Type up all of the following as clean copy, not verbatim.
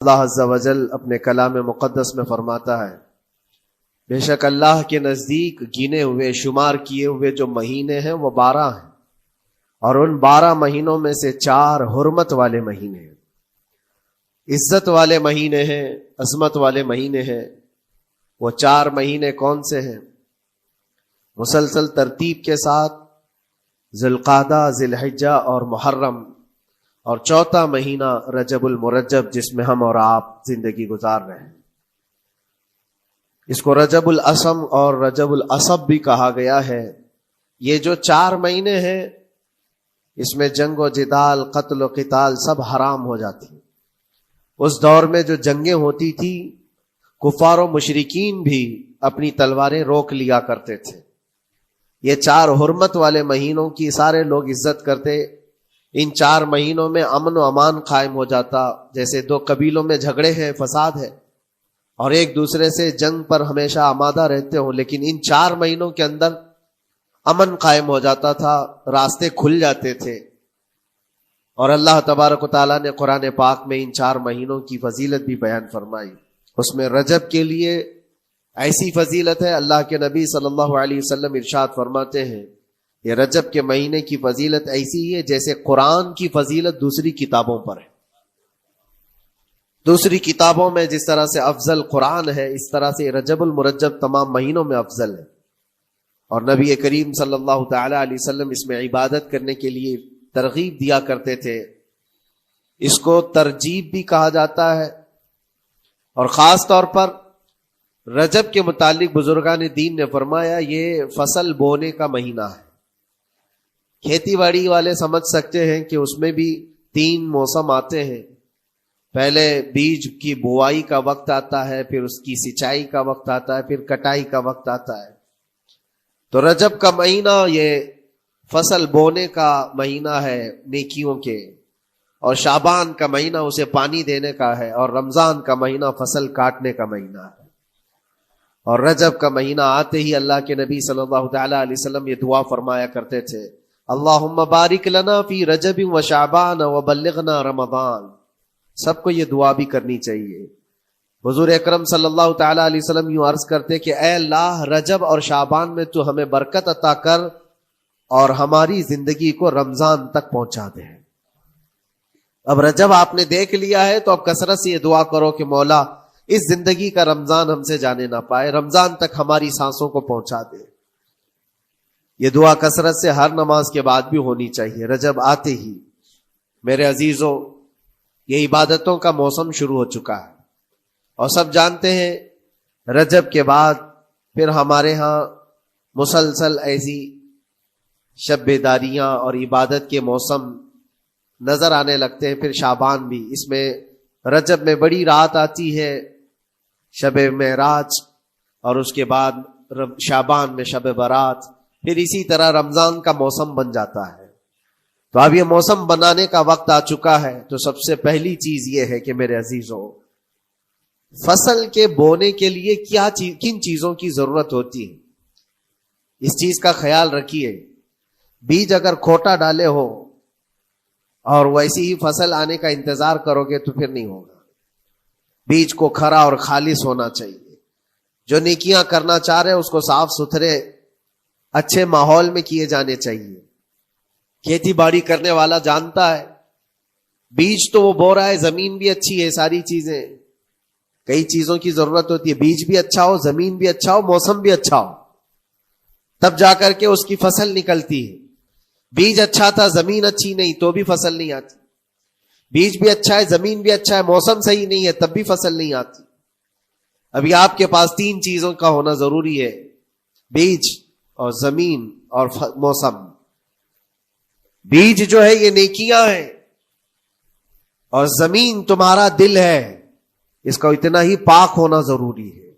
اللہ عز و جل اپنے کلام مقدس میں فرماتا ہے، بے شک اللہ کے نزدیک گنے ہوئے شمار کیے ہوئے جو مہینے ہیں وہ 12 ہیں، اور ان 12 مہینوں میں سے 4 حرمت والے مہینے ہیں، عزت والے مہینے ہیں، عظمت والے مہینے ہیں۔ وہ 4 مہینے کون سے ہیں؟ مسلسل ترتیب کے ساتھ ذی القعدہ، ذی الحجہ اور محرم، اور 4تھا مہینہ رجب المرجب جس میں ہم اور آپ زندگی گزار رہے ہیں۔ اس کو رجب الاسم اور رجب العصب بھی کہا گیا ہے۔ یہ جو 4 مہینے ہیں اس میں جنگ و جدال، قتل و قتال سب حرام ہو جاتی ہیں۔ اس دور میں جو جنگیں ہوتی تھی کفار و مشرکین بھی اپنی تلواریں روک لیا کرتے تھے۔ یہ 4 حرمت والے مہینوں کی سارے لوگ عزت کرتے۔ ان 4 مہینوں میں امن و امان قائم ہو جاتا، جیسے 2 قبیلوں میں جھگڑے ہیں، فساد ہے اور ایک دوسرے سے جنگ پر ہمیشہ آمادہ رہتے ہوں، لیکن ان 4 مہینوں کے اندر امن قائم ہو جاتا تھا، راستے کھل جاتے تھے۔ اور اللہ تبارک و تعالیٰ نے قرآن پاک میں ان 4 مہینوں کی فضیلت بھی بیان فرمائی۔ اس میں رجب کے لیے ایسی فضیلت ہے، اللہ کے نبی صلی اللہ علیہ وسلم ارشاد فرماتے ہیں یہ رجب کے مہینے کی فضیلت ایسی ہے جیسے قرآن کی فضیلت دوسری کتابوں پر ہے۔ دوسری کتابوں میں جس طرح سے افضل قرآن ہے، اس طرح سے رجب المرجب تمام مہینوں میں افضل ہے۔ اور نبی کریم صلی اللہ تعالی علیہ وسلم اس میں عبادت کرنے کے لیے ترغیب دیا کرتے تھے۔ اس کو ترجیب بھی کہا جاتا ہے، اور خاص طور پر رجب کے متعلق بزرگان دین نے فرمایا یہ فصل بونے کا مہینہ ہے۔ کھیتی باڑی والے سمجھ سکتے ہیں کہ اس میں بھی 3 موسم آتے ہیں۔ پہلے بیج کی بوائی کا وقت آتا ہے، پھر اس کی سچائی کا وقت آتا ہے، پھر کٹائی کا وقت آتا ہے۔ تو رجب کا مہینہ یہ فصل بونے کا مہینہ ہے نیکیوں کے، اور شعبان کا مہینہ اسے پانی دینے کا ہے، اور رمضان کا مہینہ فصل کاٹنے کا مہینہ ہے۔ اور رجب کا مہینہ آتے ہی اللہ کے نبی صلی اللہ تعالی علیہ وسلم یہ دعا فرمایا کرتے تھے، اللہم بارک لنا فی رجب و شعبان و بلغنا رمضان۔ سب کو یہ دعا بھی کرنی چاہیے۔ حضور اکرم صلی اللہ تعالی علیہ وسلم یوں عرض کرتے کہ اے اللہ، رجب اور شعبان میں تو ہمیں برکت عطا کر اور ہماری زندگی کو رمضان تک پہنچا دے۔ اب رجب آپ نے دیکھ لیا ہے تو اب کثرت سے یہ دعا کرو کہ مولا اس زندگی کا رمضان ہم سے جانے نہ پائے، رمضان تک ہماری سانسوں کو پہنچا دے۔ یہ دعا کثرت سے ہر نماز کے بعد بھی ہونی چاہیے۔ رجب آتے ہی میرے عزیزوں یہ عبادتوں کا موسم شروع ہو چکا ہے، اور سب جانتے ہیں رجب کے بعد پھر ہمارے ہاں مسلسل ایسی شب بیداریاں اور عبادت کے موسم نظر آنے لگتے ہیں۔ پھر شعبان بھی، اس میں رجب میں بڑی رات آتی ہے، شب معراج، اور اس کے بعد شعبان میں شب برات، پھر اسی طرح رمضان کا موسم بن جاتا ہے۔ تو اب یہ موسم بنانے کا وقت آ چکا ہے۔ تو سب سے پہلی چیز یہ ہے کہ میرے عزیزوں، فصل کے بونے کے لیے کن چیزوں کی ضرورت ہوتی ہے، اس چیز کا خیال رکھیے۔ بیج اگر کھوٹا ڈالے ہو اور ویسی ہی فصل آنے کا انتظار کرو گے تو پھر نہیں ہوگا۔ بیج کو کھرا اور خالص ہونا چاہیے۔ جو نیکیاں کرنا چاہ رہے اس کو صاف ستھرے اچھے ماحول میں کیے جانے چاہیے۔ کھیتی باڑی کرنے والا جانتا ہے بیج تو وہ بو رہا ہے، زمین بھی اچھی ہے، ساری چیزیں، کئی چیزوں کی ضرورت ہوتی ہے۔ بیج بھی اچھا ہو، زمین بھی اچھا ہو، موسم بھی اچھا ہو، تب جا کر کے اس کی فصل نکلتی ہے۔ بیج اچھا تھا، زمین اچھی نہیں تو بھی فصل نہیں آتی۔ بیج بھی اچھا ہے، زمین بھی اچھا ہے، موسم صحیح نہیں ہے تب بھی فصل نہیں آتی۔ ابھی آپ کے پاس 3 چیزوں کا ہونا ضروری ہے، بیج اور زمین اور موسم۔ بیج جو ہے یہ نیکیاں ہیں، اور زمین تمہارا دل ہے، اس کا اتنا ہی پاک ہونا ضروری ہے۔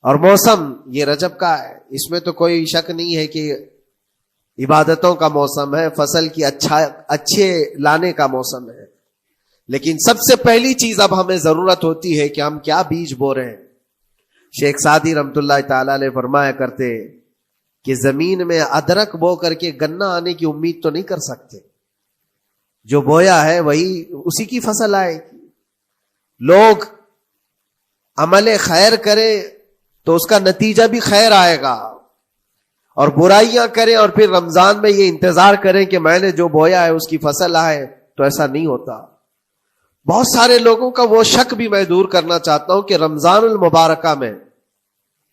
اور موسم یہ رجب کا ہے، اس میں تو کوئی شک نہیں ہے کہ عبادتوں کا موسم ہے، فصل کی اچھے لانے کا موسم ہے۔ لیکن سب سے پہلی چیز اب ہمیں ضرورت ہوتی ہے کہ ہم کیا بیج بو رہے ہیں۔ شیخ سعدی رحمت اللہ تعالی علیہ فرمایا کرتے کہ زمین میں ادرک بو کر کے گنا آنے کی امید تو نہیں کر سکتے، جو بویا ہے وہی اسی کی فصل آئے گی۔ لوگ عمل خیر کریں تو اس کا نتیجہ بھی خیر آئے گا، اور برائیاں کریں اور پھر رمضان میں یہ انتظار کریں کہ میں نے جو بویا ہے اس کی فصل آئے، تو ایسا نہیں ہوتا۔ بہت سارے لوگوں کا وہ شک بھی میں دور کرنا چاہتا ہوں کہ رمضان المبارکہ میں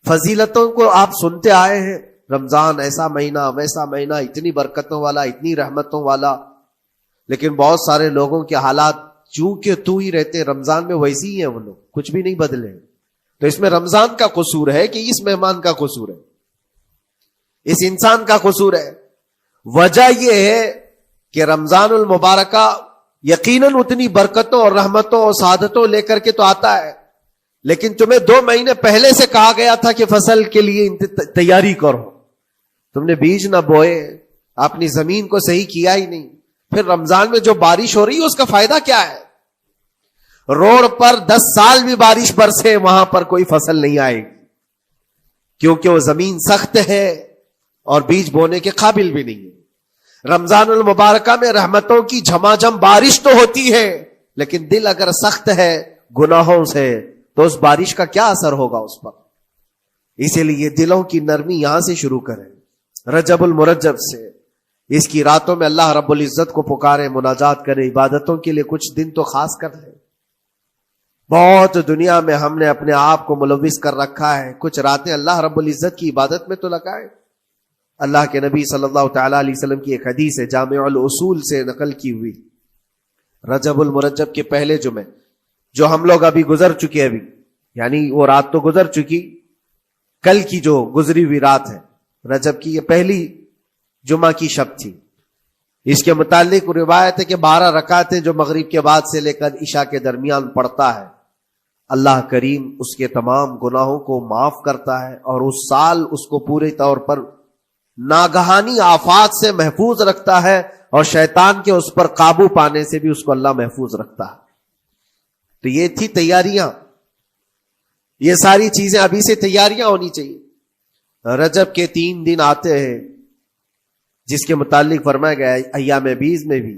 فضیلتوں کو آپ سنتے آئے ہیں، رمضان ایسا مہینہ ویسا مہینہ، اتنی برکتوں والا، اتنی رحمتوں والا، لیکن بہت سارے لوگوں کے حالات چونکہ تو ہی رہتے رمضان میں ویسے ہی ہیں، وہ لوگ کچھ بھی نہیں بدلے۔ تو اس میں رمضان کا قصور ہے کہ اس مہمان کا قصور ہے، اس انسان کا قصور ہے؟ وجہ یہ ہے کہ رمضان المبارکہ یقیناً اتنی برکتوں اور رحمتوں اور سعادتوں لے کر کے تو آتا ہے، لیکن تمہیں 2 مہینے پہلے سے کہا گیا تھا کہ فصل کے لیے تیاری کرو، تم نے بیج نہ بوئے، اپنی زمین کو صحیح کیا ہی نہیں، پھر رمضان میں جو بارش ہو رہی ہے اس کا فائدہ کیا ہے؟ روڈ پر 10 سال بھی بارش برسے وہاں پر کوئی فصل نہیں آئے گی، کیونکہ وہ زمین سخت ہے اور بیج بونے کے قابل بھی نہیں ہے۔ رمضان المبارکہ میں رحمتوں کی جھماجھم بارش تو ہوتی ہے، لیکن دل اگر سخت ہے گناہوں سے تو اس بارش کا کیا اثر ہوگا اس پر؟ اسی لیے دلوں کی نرمی یہاں سے شروع کریں، رجب المرجب سے۔ اس کی راتوں میں اللہ رب العزت کو پکارے، مناجات کرے، عبادتوں کے لیے کچھ دن تو خاص کر لیں۔ بہت دنیا میں ہم نے اپنے آپ کو ملوث کر رکھا ہے، کچھ راتیں اللہ رب العزت کی عبادت میں تو لگائے۔ اللہ کے نبی صلی اللہ تعالی علیہ وسلم کی ایک حدیث ہے، جامع الاصول سے نقل کی ہوئی، رجب المرجب کے پہلے جمعے جو ہم لوگ ابھی گزر چکے، ابھی یعنی وہ رات تو گزر چکی، کل کی جو گزری ہوئی رات ہے رجب کی، یہ پہلی جمعہ کی شب تھی۔ اس کے متعلق روایت ہے کہ 12 رکعتیں جو مغرب کے بعد سے لے کر عشاء کے درمیان پڑھتا ہے، اللہ کریم اس کے تمام گناہوں کو معاف کرتا ہے، اور اس سال اس کو پورے طور پر ناگہانی آفات سے محفوظ رکھتا ہے، اور شیطان کے اس پر قابو پانے سے بھی اس کو اللہ محفوظ رکھتا ہے۔ تو یہ تھی تیاریاں، یہ ساری چیزیں ابھی سے تیاریاں ہونی چاہیے۔ رجب کے 3 دن آتے ہیں جس کے متعلق فرمایا گیا ہے ایام بیز میں بھی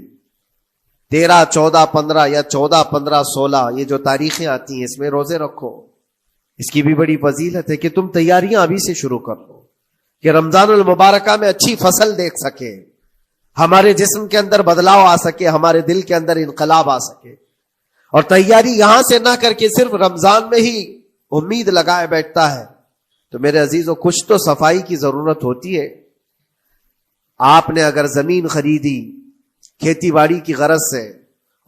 13، 14، 15 یا 14، 15، 16 یہ جو تاریخیں آتی ہیں اس میں روزے رکھو۔ اس کی بھی بڑی فضیلت ہے کہ تم تیاریاں ابھی سے شروع کر دو کہ رمضان المبارکہ میں اچھی فصل دیکھ سکے، ہمارے جسم کے اندر بدلاؤ آ سکے، ہمارے دل کے اندر انقلاب آ سکے۔ اور تیاری یہاں سے نہ کر کے صرف رمضان میں ہی امید لگائے بیٹھتا ہے تو میرے عزیزوں کچھ تو صفائی کی ضرورت ہوتی ہے۔ آپ نے اگر زمین خریدی کھیتی باڑی کی غرض سے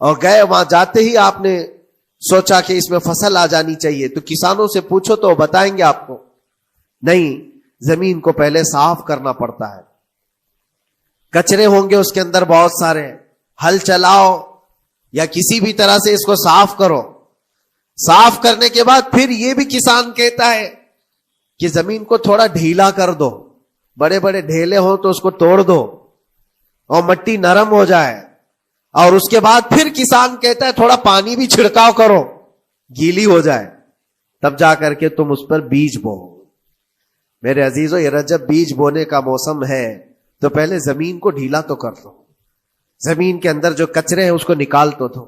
اور گئے، وہاں جاتے ہی آپ نے سوچا کہ اس میں فصل آ جانی چاہیے، تو کسانوں سے پوچھو تو بتائیں گے آپ کو نہیں، زمین کو پہلے صاف کرنا پڑتا ہے، کچرے ہوں گے اس کے اندر بہت سارے، ہل چلاؤ یا کسی بھی طرح سے اس کو صاف کرو، صاف کرنے کے بعد پھر یہ بھی کسان کہتا ہے کہ زمین کو تھوڑا ڈھیلا کر دو، بڑے بڑے ڈھیلے ہوں تو اس کو توڑ دو اور مٹی نرم ہو جائے، اور اس کے بعد پھر کسان کہتا ہے تھوڑا پانی بھی چھڑکاؤ کرو، گیلی ہو جائے، تب جا کر کے تم اس پر بیج بو۔ میرے عزیزو یہ رجب بیج بونے کا موسم ہے، تو پہلے زمین کو ڈھیلا تو کر دو، زمین کے اندر جو کچرے ہیں اس کو نکال تو دو،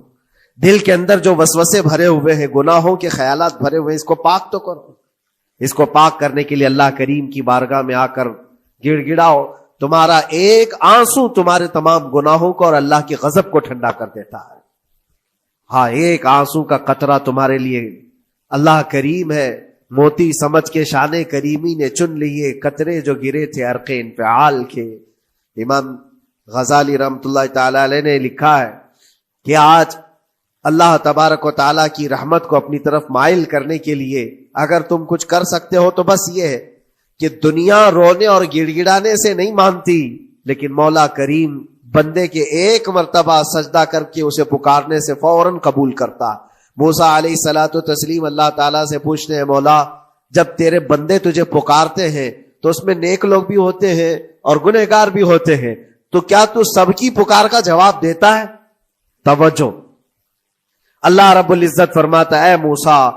دل کے اندر جو وسوسے بھرے ہوئے ہیں، گناہوں کے خیالات بھرے ہوئے ہیں، اس کو پاک تو کرو۔ اس کو پاک کرنے کے لیے اللہ کریم کی بارگاہ میں آ کر گڑ گڑاؤ، تمہارا ایک آنسو تمہارے تمام گناہوں کو اور اللہ کی غضب کو ٹھنڈا کر دیتا ہے۔ ہاں، ایک آنسو کا قطرہ تمہارے لیے اللہ کریم ہے، موتی سمجھ کے شان کریمی نے چن لیے قطرے جو گرے تھے عرق انفعال کے۔ امام غزالی رحمت اللہ تعالی علیہ نے لکھا ہے کہ آج اللہ تبارک و تعالیٰ کی رحمت کو اپنی طرف مائل کرنے کے لیے اگر تم کچھ کر سکتے ہو تو بس یہ ہے کہ دنیا رونے اور گڑ گڑانے سے نہیں مانتی، لیکن مولا کریم بندے کے ایک مرتبہ سجدہ کر کے اسے پکارنے سے فوراً قبول کرتا۔ موسیٰ علیہ الصلوۃ والتسلیم اللہ تعالیٰ سے پوچھتے ہیں، مولا جب تیرے بندے تجھے پکارتے ہیں تو اس میں نیک لوگ بھی ہوتے ہیں اور گنہگار بھی ہوتے ہیں، تو کیا تو سب کی پکار کا جواب دیتا ہے؟ توجہ، اللہ رب العزت فرماتا ہے، اے موسیٰ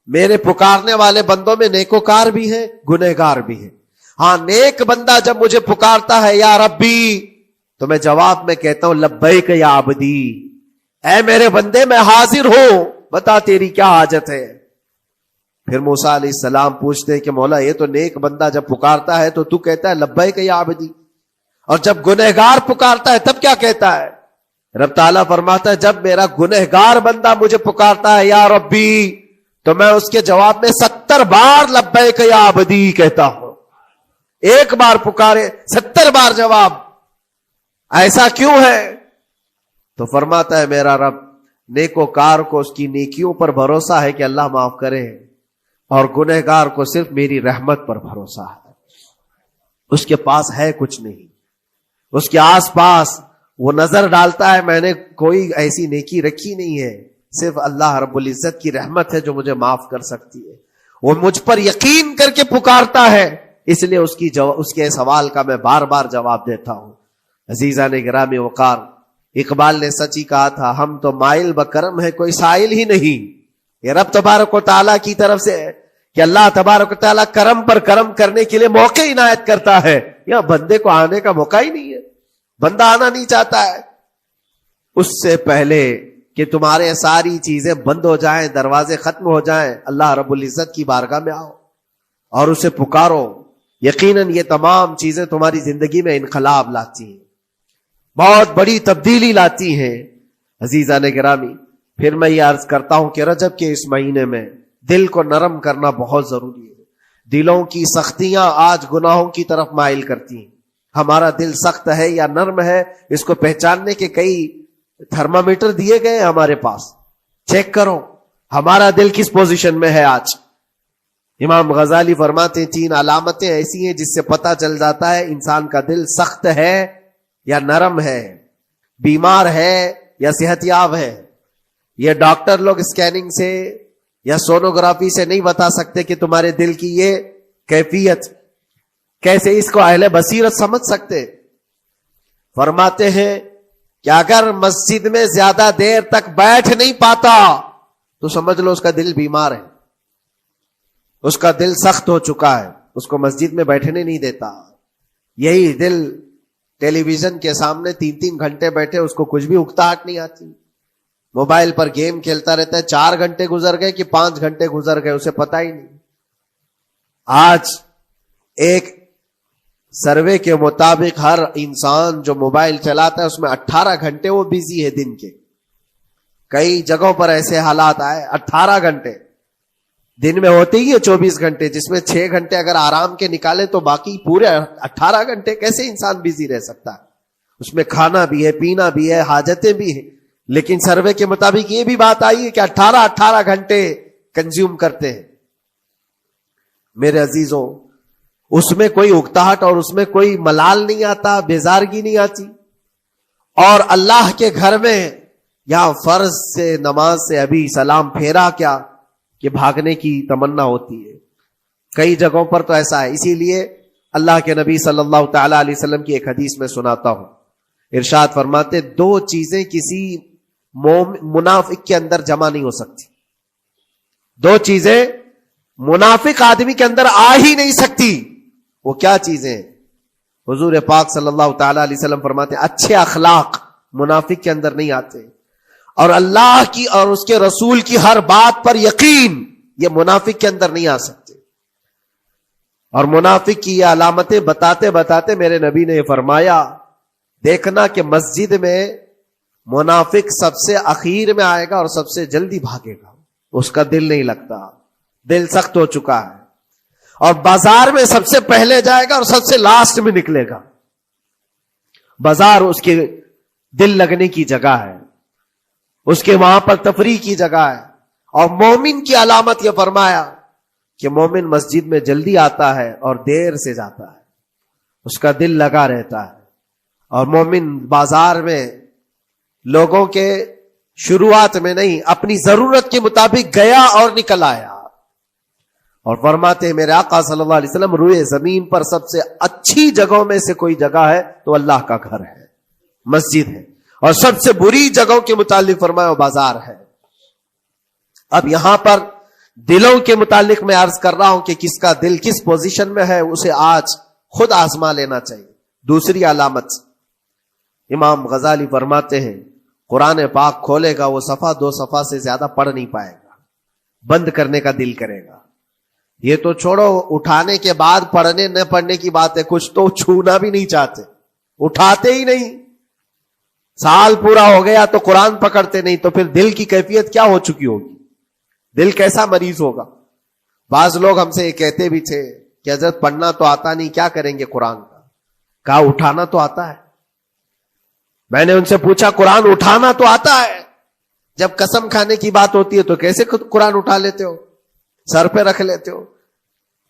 میرے پکارنے والے بندوں میں نیکوکار بھی ہیں، گنہگار بھی ہیں۔ ہاں، نیک بندہ جب مجھے پکارتا ہے یا ربی، تو میں جواب میں کہتا ہوں لبیک یا عبدی، اے میرے بندے میں حاضر ہوں، بتا تیری کیا حاجت ہے؟ پھر موسیٰ علیہ السلام پوچھتے ہیں کہ مولا یہ تو نیک بندہ جب پکارتا ہے تو کہتا ہے لبیک یا عبدی، اور جب گنہگار پکارتا ہے تب کیا کہتا ہے؟ رب تعالیٰ فرماتا ہے جب میرا گنہگار بندہ مجھے پکارتا ہے یا ربی، تو میں اس کے جواب میں 70 بار لبیک یا عبدی کہتا ہوں۔ ایک بار پکارے 70 بار جواب، ایسا کیوں ہے؟ تو فرماتا ہے میرا رب نیکوکار کو اس کی نیکیوں پر بھروسہ ہے کہ اللہ معاف کرے، اور گنہگار کو صرف میری رحمت پر بھروسہ ہے۔ اس کے پاس ہے کچھ نہیں، اس کے آس پاس وہ نظر ڈالتا ہے میں نے کوئی ایسی نیکی رکھی نہیں ہے، صرف اللہ رب العزت کی رحمت ہے جو مجھے معاف کر سکتی ہے۔ وہ مجھ پر یقین کر کے پکارتا ہے، اس لیے اس کے سوال کا میں بار بار جواب دیتا ہوں۔ عزیزان گرامی وقار، اقبال نے سچ ہی کہا تھا، ہم تو مائل بکرم ہے کوئی سائل ہی نہیں۔ یہ رب تبارک و تعالیٰ کی طرف سے ہے کہ اللہ تبارک و تعالیٰ کرم پر کرم کرنے کے لیے موقع عنایت کرتا ہے، یا بندے کو آنے کا موقع ہی نہیں ہے، بندہ آنا نہیں چاہتا ہے۔ اس سے پہلے کہ تمہارے ساری چیزیں بند ہو جائیں، دروازے ختم ہو جائیں، اللہ رب العزت کی بارگاہ میں آؤ اور اسے پکارو، یقیناً یہ تمام چیزیں تمہاری زندگی میں انقلاب لاتی ہیں، بہت بڑی تبدیلی لاتی ہیں۔ عزیزان گرامی، پھر میں یہ عرض کرتا ہوں کہ رجب کے اس مہینے میں دل کو نرم کرنا بہت ضروری ہے۔ دلوں کی سختیاں آج گناہوں کی طرف مائل کرتی ہیں۔ ہمارا دل سخت ہے یا نرم ہے، اس کو پہچاننے کے کئی تھرمامیٹر دیے گئے ہمارے پاس، چیک کرو ہمارا دل کس پوزیشن میں ہے آج۔ امام غزالی فرماتے ہیں 3 علامتیں ایسی ہیں جس سے پتہ چل جاتا ہے انسان کا دل سخت ہے یا نرم ہے، بیمار ہے یا صحت یاب ہے۔ یہ ڈاکٹر لوگ اسکیننگ سے یا سونوگرافی سے نہیں بتا سکتے کہ تمہارے دل کی یہ کیفیت کیسے، اس کو اہل بصیرت سمجھ سکتے۔ فرماتے ہیں کہ اگر مسجد میں زیادہ دیر تک بیٹھ نہیں پاتا تو سمجھ لو اس کا دل بیمار ہے، اس کا دل سخت ہو چکا ہے، اس کو مسجد میں بیٹھنے نہیں دیتا۔ یہی دل ٹیلی ویژن کے سامنے 3 گھنٹے بیٹھے، اس کو کچھ بھی اکتاہٹ نہیں آتی، موبائل پر گیم کھیلتا رہتا ہے، 4 گھنٹے گزر گئے کہ 5 گھنٹے گزر گئے اسے پتہ ہی نہیں۔ آج ایک سروے کے مطابق ہر انسان جو موبائل چلاتا ہے اس میں 18 گھنٹے وہ بزی ہے دن کے۔ کئی جگہوں پر ایسے حالات آئے 18 گھنٹے دن میں ہوتے ہی ہے 24 گھنٹے، جس میں 6 گھنٹے اگر آرام کے نکالے تو باقی پورے 18 گھنٹے کیسے انسان بزی رہ سکتا ہے؟ اس میں کھانا بھی ہے، پینا بھی ہے، حاجتیں بھی ہیں، لیکن سروے کے مطابق یہ بھی بات آئی ہے کہ 18 گھنٹے کنزیوم کرتے ہیں۔ میرے عزیزوں، اس میں کوئی اکتاہٹ اور اس میں کوئی ملال نہیں آتا، بیزارگی نہیں آتی، اور اللہ کے گھر میں یا فرض سے نماز سے ابھی سلام پھیرا کیا کہ بھاگنے کی تمنا ہوتی ہے۔ کئی جگہوں پر تو ایسا ہے، اسی لیے اللہ کے نبی صلی اللہ تعالی علیہ وسلم کی ایک حدیث میں سناتا ہوں، ارشاد فرماتے 2 چیزیں کسی منافق کے اندر جمع نہیں ہو سکتی، 2 چیزیں منافق آدمی کے اندر آ ہی نہیں سکتی۔ وہ کیا چیزیں؟ حضور پاک صلی اللہ تعالی علیہ وسلم فرماتے اچھے اخلاق منافق کے اندر نہیں آتے، اور اللہ کی اور اس کے رسول کی ہر بات پر یقین، یہ منافق کے اندر نہیں آ سکتے۔ اور منافق کی یہ علامتیں بتاتے بتاتے میرے نبی نے یہ فرمایا، دیکھنا کہ مسجد میں منافق سب سے اخیر میں آئے گا اور سب سے جلدی بھاگے گا، اس کا دل نہیں لگتا، دل سخت ہو چکا ہے، اور بازار میں سب سے پہلے جائے گا اور سب سے لاسٹ میں نکلے گا۔ بازار اس کے دل لگنے کی جگہ ہے، اس کے وہاں پر تفریح کی جگہ ہے۔ اور مومن کی علامت یہ فرمایا کہ مومن مسجد میں جلدی آتا ہے اور دیر سے جاتا ہے، اس کا دل لگا رہتا ہے۔ اور مومن بازار میں لوگوں کے شروعات میں نہیں، اپنی ضرورت کے مطابق گیا اور نکل آیا۔ اور فرماتے ہیں میرے آقا صلی اللہ علیہ وسلم، روئے زمین پر سب سے اچھی جگہوں میں سے کوئی جگہ ہے تو اللہ کا گھر ہے، مسجد ہے، اور سب سے بری جگہوں کے متعلق فرمایا وہ بازار ہے۔ اب یہاں پر دلوں کے متعلق میں عرض کر رہا ہوں کہ کس کا دل کس پوزیشن میں ہے، اسے آج خود آزما لینا چاہیے۔ دوسری علامت، امام غزالی فرماتے ہیں قرآن پاک کھولے گا وہ صفحہ 2 صفحہ سے زیادہ پڑھ نہیں پائے گا، بند کرنے کا دل کرے گا۔ یہ تو چھوڑو اٹھانے کے بعد پڑھنے نہ پڑھنے کی بات ہے، کچھ تو چھونا بھی نہیں چاہتے، اٹھاتے ہی نہیں۔ سال پورا ہو گیا تو قرآن پکڑتے نہیں، تو پھر دل کی کیفیت کیا ہو چکی ہوگی؟ دل کیسا مریض ہوگا؟ بعض لوگ ہم سے یہ کہتے بھی تھے کہ حضرت پڑھنا تو آتا نہیں، کیا کریں گے قرآن کا؟ کہا اٹھانا تو آتا ہے۔ میں نے ان سے پوچھا قرآن اٹھانا تو آتا ہے، جب قسم کھانے کی بات ہوتی ہے تو کیسے قرآن اٹھا لیتے ہو، سر پہ رکھ لیتے ہو؟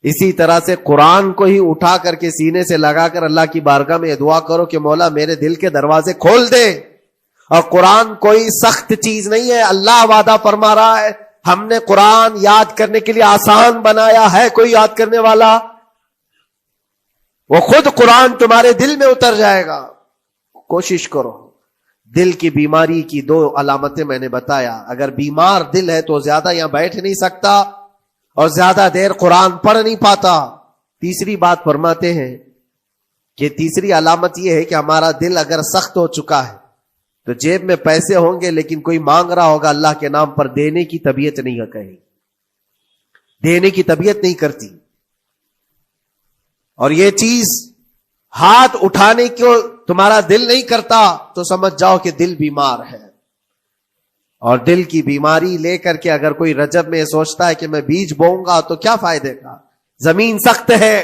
اسی طرح سے قرآن کو ہی اٹھا کر کے سینے سے لگا کر اللہ کی بارگاہ میں دعا کرو کہ مولا میرے دل کے دروازے کھول دے۔ اور قرآن کوئی سخت چیز نہیں ہے، اللہ وعدہ فرما رہا ہے ہم نے قرآن یاد کرنے کے لیے آسان بنایا ہے۔ کوئی یاد کرنے والا؟ وہ خود قرآن تمہارے دل میں اتر جائے گا۔ کوشش کرو۔ دل کی بیماری کی 2 علامتیں میں نے بتایا، اگر بیمار دل ہے تو زیادہ یہاں بیٹھ نہیں سکتا اور زیادہ دیر قرآن پڑھ نہیں پاتا۔ تیسری بات فرماتے ہیں کہ تیسری علامت یہ ہے کہ ہمارا دل اگر سخت ہو چکا ہے تو جیب میں پیسے ہوں گے لیکن کوئی مانگ رہا ہوگا اللہ کے نام پر، دینے کی طبیعت نہیں ہے، کہیں دینے کی طبیعت نہیں کرتی۔ اور یہ چیز ہاتھ اٹھانے کو تمہارا دل نہیں کرتا تو سمجھ جاؤ کہ دل بیمار ہے۔ اور دل کی بیماری لے کر کے اگر کوئی رجب میں سوچتا ہے کہ میں بیج بوؤں گا تو کیا فائدے کا؟ زمین سخت ہے،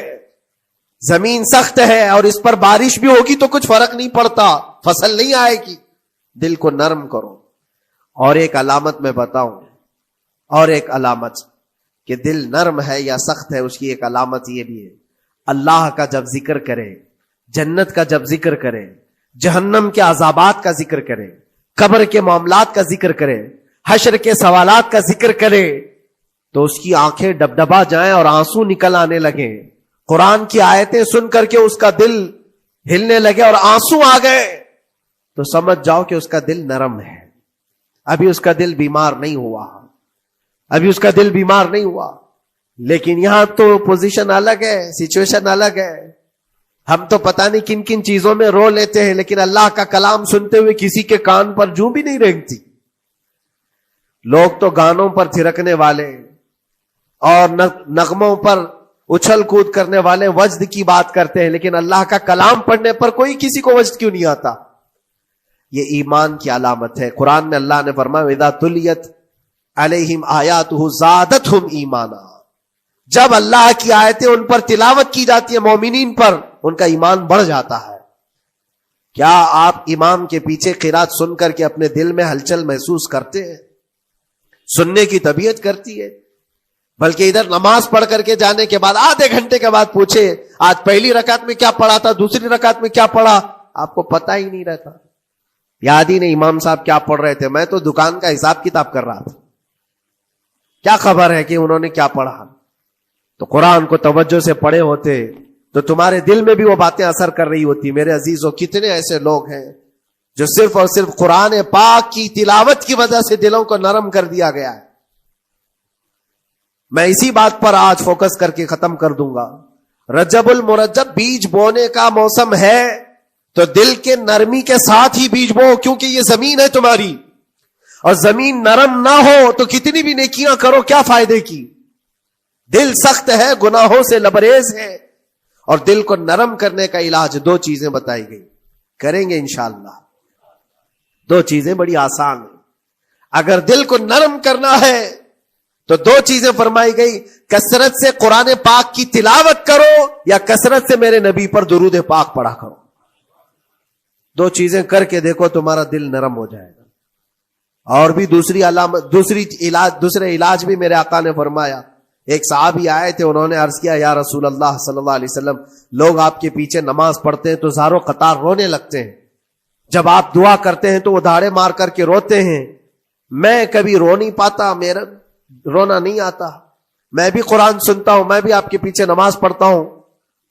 زمین سخت ہے، اور اس پر بارش بھی ہوگی تو کچھ فرق نہیں پڑتا، فصل نہیں آئے گی۔ دل کو نرم کرو۔ اور ایک علامت میں بتاؤں، اور ایک علامت کہ دل نرم ہے یا سخت ہے، اس کی ایک علامت یہ بھی ہے، اللہ کا جب ذکر کرے، جنت کا جب ذکر کرے، جہنم کے عذابات کا ذکر کرے، قبر کے معاملات کا ذکر کرے، حشر کے سوالات کا ذکر کرے، تو اس کی آنکھیں ڈبڈبا جائیں اور آنسو نکل آنے لگے۔ قرآن کی آیتیں سن کر کے اس کا دل ہلنے لگے اور آنسو آ گئے، تو سمجھ جاؤ کہ اس کا دل نرم ہے، ابھی اس کا دل بیمار نہیں ہوا، ابھی اس کا دل بیمار نہیں ہوا۔ لیکن یہاں تو پوزیشن الگ ہے، سچویشن الگ ہے۔ ہم تو پتہ نہیں کن کن چیزوں میں رو لیتے ہیں، لیکن اللہ کا کلام سنتے ہوئے کسی کے کان پر جوں بھی نہیں رینگتی۔ لوگ تو گانوں پر تھرکنے والے اور نغموں پر اچھل کود کرنے والے وجد کی بات کرتے ہیں، لیکن اللہ کا کلام پڑھنے پر کوئی کسی کو وجد کیوں نہیں آتا؟ یہ ایمان کی علامت ہے۔ قرآن میں اللہ نے فرمایا اذا تلیت علیہم آیاتہ زادتہم ایمانا، جب اللہ کی آیتیں ان پر تلاوت کی جاتی ہیں، مومنین پر، ان کا ایمان بڑھ جاتا ہے۔ کیا آپ امام کے پیچھے قرات سن کر کے اپنے دل میں ہلچل محسوس کرتے ہیں؟ سننے کی طبیعت کرتی ہے؟ بلکہ ادھر نماز پڑھ کر کے جانے کے بعد آدھے گھنٹے کے بعد پوچھے آج پہلی رکعت میں کیا پڑھا تھا، دوسری رکعت میں کیا پڑھا، آپ کو پتہ ہی نہیں رہتا، یاد ہی نہیں امام صاحب کیا پڑھ رہے تھے، میں تو دکان کا حساب کتاب کر رہا تھا، کیا خبر ہے کہ انہوں نے کیا پڑھا۔ تو قرآن کو توجہ سے پڑھے ہوتے تو تمہارے دل میں بھی وہ باتیں اثر کر رہی ہوتی۔ میرے عزیزوں، کتنے ایسے لوگ ہیں جو صرف اور صرف قرآن پاک کی تلاوت کی وجہ سے دلوں کو نرم کر دیا گیا ہے۔ میں اسی بات پر آج فوکس کر کے ختم کر دوں گا۔ رجب المرجب بیج بونے کا موسم ہے تو دل کے نرمی کے ساتھ ہی بیج بو، کیونکہ یہ زمین ہے تمہاری، اور زمین نرم نہ ہو تو کتنی بھی نیکیاں کرو کیا فائدے کی۔ دل سخت ہے، گناہوں سے لبریز ہے، اور دل کو نرم کرنے کا علاج 2 چیزیں بتائی گئی، کریں گے انشاءاللہ۔ 2 چیزیں بڑی آسان ہیں۔ اگر دل کو نرم کرنا ہے تو 2 چیزیں فرمائی گئی، کثرت سے قرآن پاک کی تلاوت کرو یا کثرت سے میرے نبی پر درود پاک پڑھا کرو۔ 2 چیزیں کر کے دیکھو، تمہارا دل نرم ہو جائے گا۔ اور بھی دوسری علامت، دوسرے علاج بھی میرے آقا نے فرمایا۔ ایک صحابی آئے تھے، انہوں نے عرض کیا یا رسول اللہ صلی اللہ علیہ وسلم، لوگ آپ کے پیچھے نماز پڑھتے ہیں تو زاروں قطار رونے لگتے ہیں، جب آپ دعا کرتے ہیں تو وہ دھاڑے مار کر کے روتے ہیں، میں کبھی رو نہیں پاتا، میرا رونا نہیں آتا، میں بھی قرآن سنتا ہوں، میں بھی آپ کے پیچھے نماز پڑھتا ہوں۔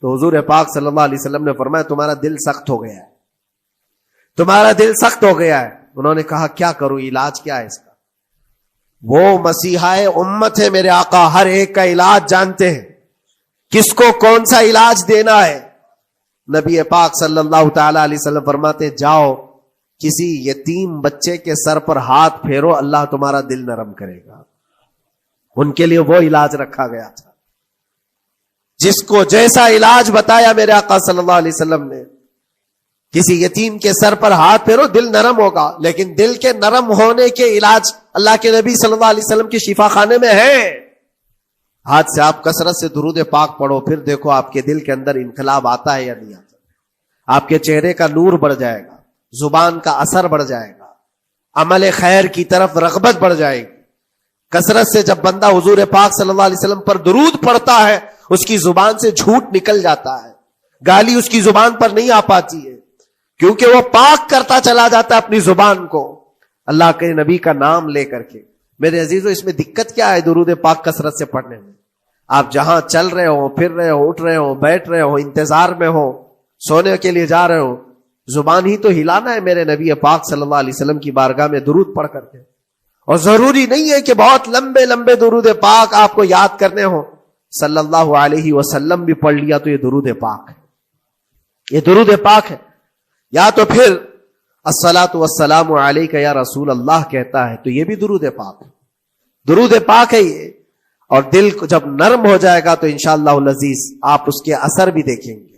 تو حضور پاک صلی اللہ علیہ وسلم نے فرمایا تمہارا دل سخت ہو گیا ہے، تمہارا دل سخت ہو گیا ہے۔ انہوں نے کہا کیا کروں، علاج کیا ہے اس کا؟ وہ مسیحائے امت ہے میرے آقا، ہر ایک کا علاج جانتے ہیں، کس کو کون سا علاج دینا ہے۔ نبی پاک صلی اللہ تعالی علیہ وسلم فرماتے جاؤ کسی یتیم بچے کے سر پر ہاتھ پھیرو، اللہ تمہارا دل نرم کرے گا. ان کے لیے وہ علاج رکھا گیا تھا. جس کو جیسا علاج بتایا میرے آقا صلی اللہ علیہ وسلم نے، کسی یتیم کے سر پر ہاتھ پھیرو، دل نرم ہوگا. لیکن دل کے نرم ہونے کے علاج اللہ کے نبی صلی اللہ علیہ وسلم کے شفا خانے میں ہے. ہاتھ سے آپ کثرت سے درود پاک پڑھو، پھر دیکھو آپ کے دل کے اندر انقلاب آتا ہے یا نہیں آتا. آپ کے چہرے کا نور بڑھ جائے گا، زبان کا اثر بڑھ جائے گا، عمل خیر کی طرف رغبت بڑھ جائے گی. کثرت سے جب بندہ حضور پاک صلی اللہ علیہ وسلم پر درود پڑھتا ہے، اس کی زبان سے جھوٹ نکل جاتا ہے، گالی اس کی زبان پر نہیں آ پاتی ہے، کیونکہ وہ پاک کرتا چلا جاتا ہے اپنی زبان کو اللہ کے نبی کا نام لے کر کے. میرے عزیزو، اس میں دقت کیا ہے درود پاک کثرت سے پڑھنے میں؟ آپ جہاں چل رہے ہو، پھر رہے ہو، اٹھ رہے ہو، بیٹھ رہے ہو، انتظار میں ہو، سونے کے لیے جا رہے ہو، زبان ہی تو ہلانا ہے میرے نبی پاک صلی اللہ علیہ وسلم کی بارگاہ میں درود پڑھ کر کے. اور ضروری نہیں ہے کہ بہت لمبے لمبے درود پاک آپ کو یاد کرنے ہو. صلی اللہ علیہ وسلم بھی پڑھ لیا تو یہ درود پاک ہے، یہ درود پاک ہے. یا تو پھر الصلاۃ والسلام علیک یا رسول اللہ کہتا ہے تو یہ بھی درود پاک ہے. درود پاک ہے یہ. اور دل کو جب نرم ہو جائے گا تو انشاءاللہ العزیز آپ اس کے اثر بھی دیکھیں گے.